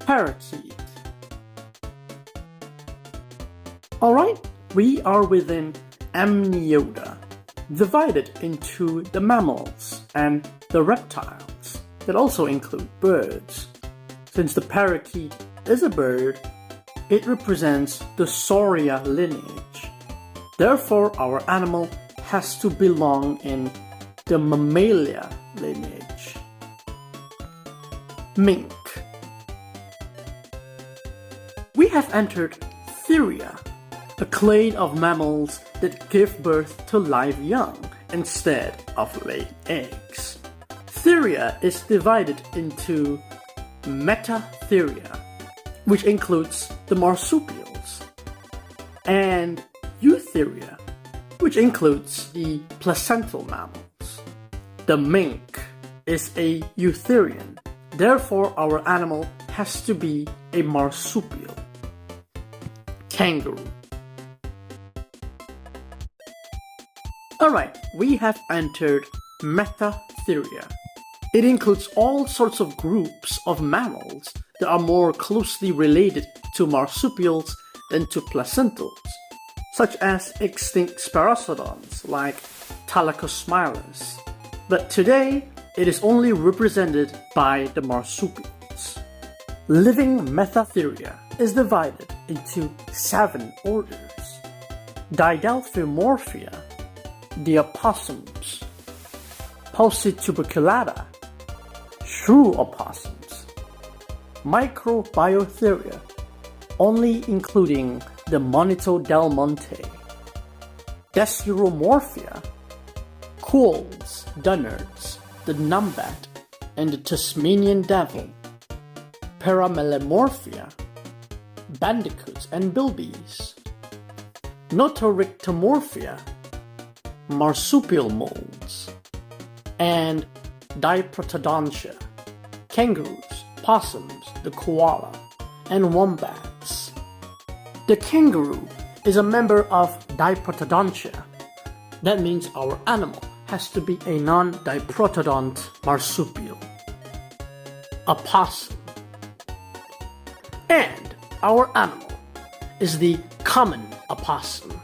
parakeet. Alright, we are within Amniota, divided into the mammals and the reptiles that also include birds. Since the parakeet is a bird, it represents the Sauria lineage. Therefore, our animal has to belong in the Mammalia lineage. Mink. We have entered Theria, a clade of mammals that give birth to live young instead of lay eggs. Theria is divided into Metatheria, which includes the marsupials, and Eutheria, which includes the placental mammals. The mink is a eutherian, therefore our animal has to be a marsupial. Kangaroo. Alright, we have entered Metatheria. It includes all sorts of groups of mammals that are more closely related to marsupials than to placentals, such as extinct Sparassodons like Thalakosmilus. But today, it is only represented by the marsupials. Living Metatheria is divided into 7 orders: Didelphimorphia, the opossums; Paucituberculata, shrew opossums; Microbiotheria, only including the Monito del Monte; Desuromorphia, quolls, dunards, the numbat, and the Tasmanian devil; Paramelemorphia, bandicoots and bilbies; Notorictomorphia, marsupial moles; and Diprotodontia, kangaroos, possums, the koala, and wombats. The kangaroo is a member of Diprotodontia. That means our animal has to be a non-diprotodont marsupial. A possum. And our animal is the common opossum.